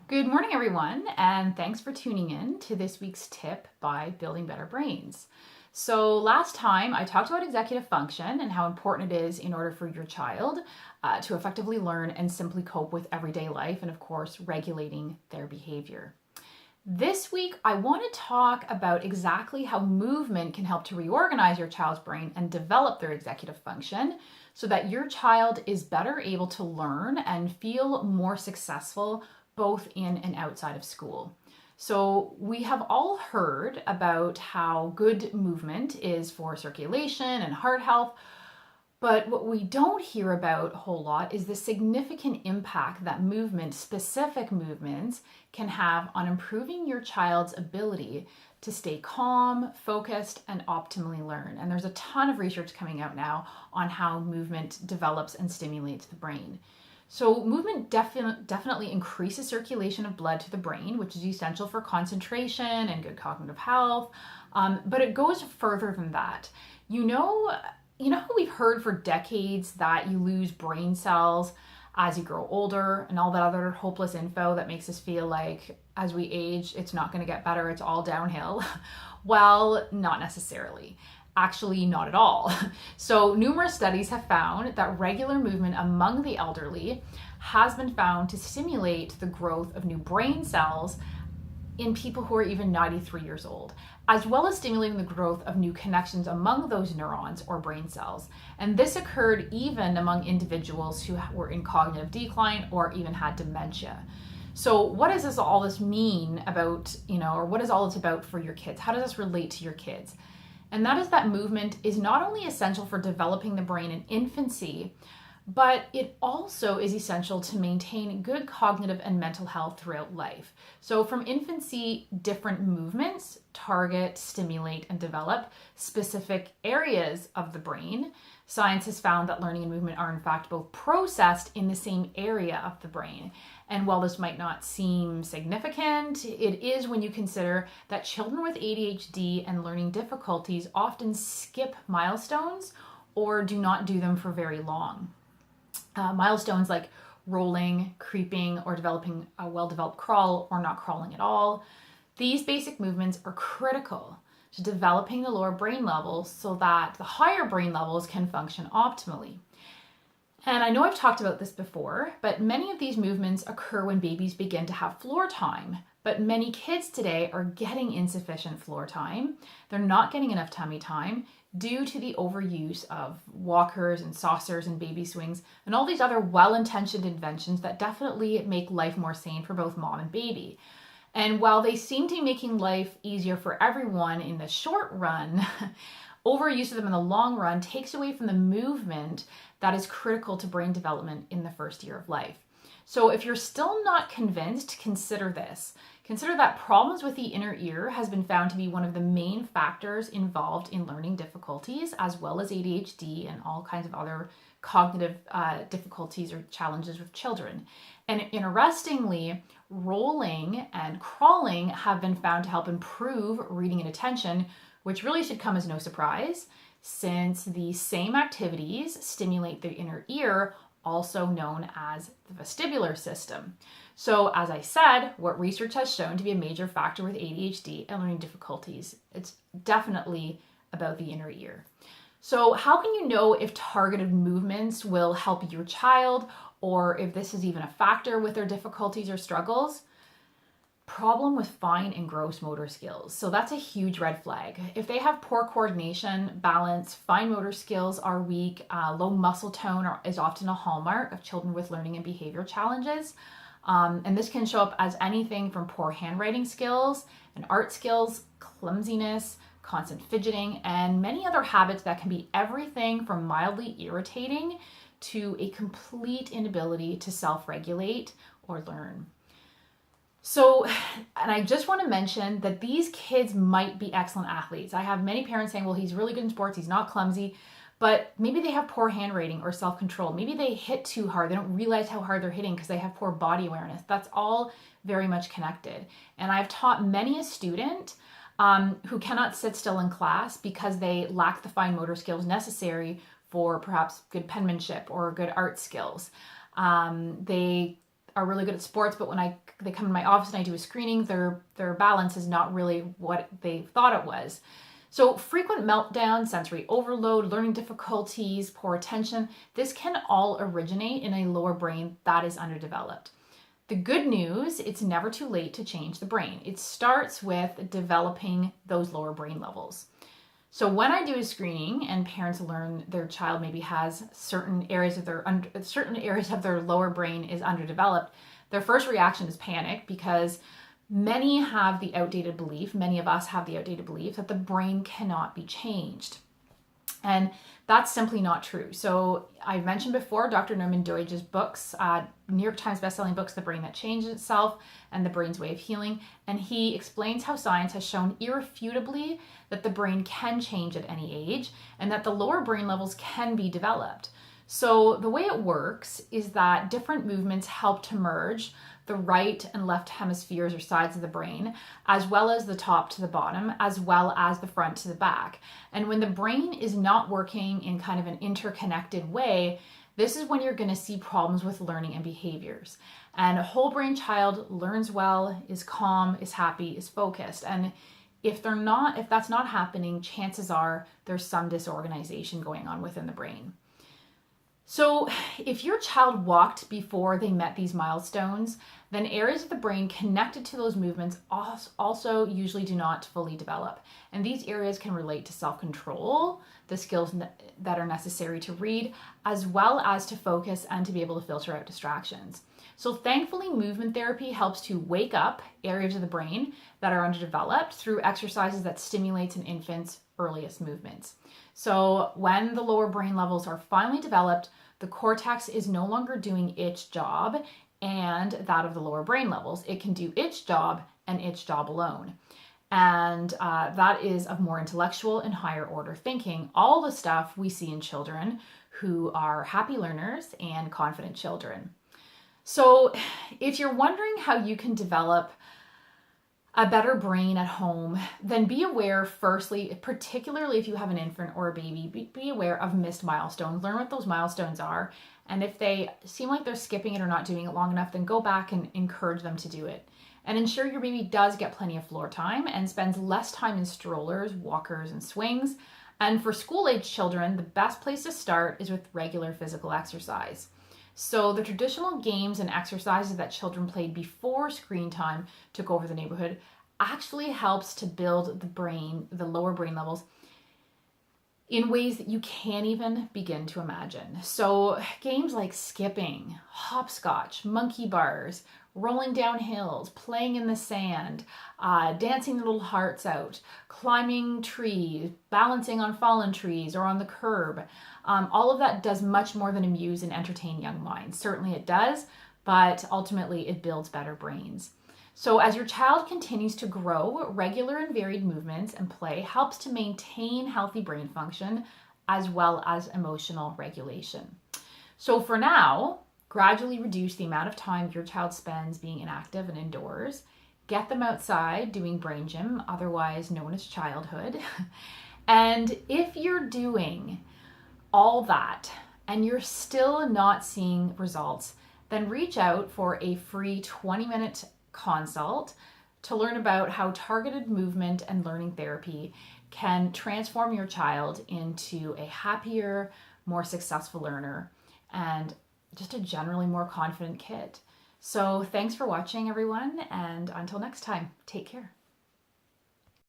Good morning, everyone, and thanks for tuning in to this week's tip by Building Better Brains. So last time I talked about executive function and how important it is in order for your child to effectively learn and simply cope with everyday life and, of course, regulating their behavior. This week, I want to talk about exactly how movement can help to reorganize your child's brain and develop their executive function so that your child is better able to learn and feel more successful both in and outside of school. So we have all heard about how good movement is for circulation and heart health, but what we don't hear about a whole lot is the significant impact that movement, specific movements, can have on improving your child's ability to stay calm, focused, and optimally learn. And there's a ton of research coming out now on how movement develops and stimulates the brain. So movement definitely increases circulation of blood to the brain, which is essential for concentration and good cognitive health. But it goes further than that. You know how we've heard for decades that you lose brain cells as you grow older and all that other hopeless info that makes us feel like as we age, it's not going to get better, it's all downhill. Well, not necessarily. Actually, not at all. So numerous studies have found that regular movement among the elderly has been found to stimulate the growth of new brain cells in people who are even 93 years old, as well as stimulating the growth of new connections among those neurons or brain cells. And this occurred even among individuals who were in cognitive decline or even had dementia. So what does all this mean about, or what is all this about for your kids? How does this relate to your kids? And that is that movement is not only essential for developing the brain in infancy, but it also is essential to maintain good cognitive and mental health throughout life. So from infancy, different movements target, stimulate, and develop specific areas of the brain. Science has found that learning and movement are in fact both processed in the same area of the brain. And while this might not seem significant, it is when you consider that children with ADHD and learning difficulties often skip milestones or do not do them for very long. Milestones like rolling, creeping, or developing a well-developed crawl or not crawling at all. These basic movements are critical to developing the lower brain levels so that the higher brain levels can function optimally. And I know I've talked about this before, but many of these movements occur when babies begin to have floor time. But many kids today are getting insufficient floor time. They're not getting enough tummy time due to the overuse of walkers and saucers and baby swings and all these other well-intentioned inventions that definitely make life more sane for both mom and baby. And while they seem to be making life easier for everyone in the short run, overuse of them in the long run takes away from the movement that is critical to brain development in the first year of life. So if you're still not convinced, consider this. Consider that problems with the inner ear has been found to be one of the main factors involved in learning difficulties, as well as ADHD and all kinds of other cognitive difficulties or challenges with children. And interestingly, rolling and crawling have been found to help improve reading and attention, which really should come as no surprise, since the same activities stimulate the inner ear, also known as the vestibular system. So as I said, what research has shown to be a major factor with ADHD and learning difficulties, it's definitely about the inner ear. So how can you know if targeted movements will help your child or if this is even a factor with their difficulties or struggles? Problem with fine and gross motor skills. So that's a huge red flag. If they have poor coordination, balance, fine motor skills are weak, low muscle tone is often a hallmark of children with learning and behavior challenges. And this can show up as anything from poor handwriting skills and art skills, clumsiness, constant fidgeting, and many other habits that can be everything from mildly irritating to a complete inability to self-regulate or learn. So, and I just want to mention that these kids might be excellent athletes. I have many parents saying, well, he's really good in sports, he's not clumsy, but maybe they have poor handwriting or self-control. Maybe they hit too hard. They don't realize how hard they're hitting because they have poor body awareness. That's all very much connected. And I've taught many a student who cannot sit still in class because they lack the fine motor skills necessary for perhaps good penmanship or good art skills. They are really good at sports, but when they come in my office and I do a screening, their balance is not really what they thought it was. So frequent meltdown, sensory overload, learning difficulties, poor attention, this can all originate in a lower brain that is underdeveloped. The good news, it's never too late to change the brain. It starts with developing those lower brain levels. So when I do a screening and parents learn their child maybe has certain areas of their lower brain is underdeveloped, their first reaction is panic, because many of us have the outdated belief that the brain cannot be changed. And that's simply not true. So I mentioned before Dr. Norman Doidge's books, New York Times bestselling books, The Brain That Changed Itself and The Brain's Way of Healing. And he explains how science has shown irrefutably that the brain can change at any age and that the lower brain levels can be developed. So the way it works is that different movements help to merge the right and left hemispheres or sides of the brain, as well as the top to the bottom, as well as the front to the back. And when the brain is not working in kind of an interconnected way, this is when you're going to see problems with learning and behaviors. And a whole brain child learns well, is calm, is happy, is focused. And if that's not happening, chances are there's some disorganization going on within the brain. So if your child walked before they met these milestones, then areas of the brain connected to those movements also usually do not fully develop. And these areas can relate to self-control, the skills that are necessary to read, as well as to focus and to be able to filter out distractions. So thankfully, movement therapy helps to wake up areas of the brain that are underdeveloped through exercises that stimulates an infant's earliest movements. So when the lower brain levels are finally developed, the cortex is no longer doing its job and that of the lower brain levels. It can do its job and its job alone. And that is of more intellectual and higher order thinking, all the stuff we see in children who are happy learners and confident children. So if you're wondering how you can develop a better brain at home, then be aware, firstly, particularly if you have an infant or a baby, be aware of missed milestones. Learn what those milestones are. And if they seem like they're skipping it or not doing it long enough, then go back and encourage them to do it. And ensure your baby does get plenty of floor time and spends less time in strollers, walkers, and swings. And for school-age children, the best place to start is with regular physical exercise. So the traditional games and exercises that children played before screen time took over the neighborhood actually helps to build the brain, the lower brain levels, in ways that you can't even begin to imagine. So games like skipping, hopscotch, monkey bars, rolling down hills, playing in the sand, dancing little hearts out, climbing trees, balancing on fallen trees or on the curb. All of that does much more than amuse and entertain young minds. Certainly it does, but ultimately it builds better brains. So as your child continues to grow, regular and varied movements and play helps to maintain healthy brain function as well as emotional regulation. So for now, gradually reduce the amount of time your child spends being inactive and indoors. Get them outside doing brain gym, otherwise known as childhood. And if you're doing all that and you're still not seeing results, then reach out for a free 20-minute consult to learn about how targeted movement and learning therapy can transform your child into a happier, more successful learner and just a generally more confident kid. So thanks for watching, everyone, and until next time, take care.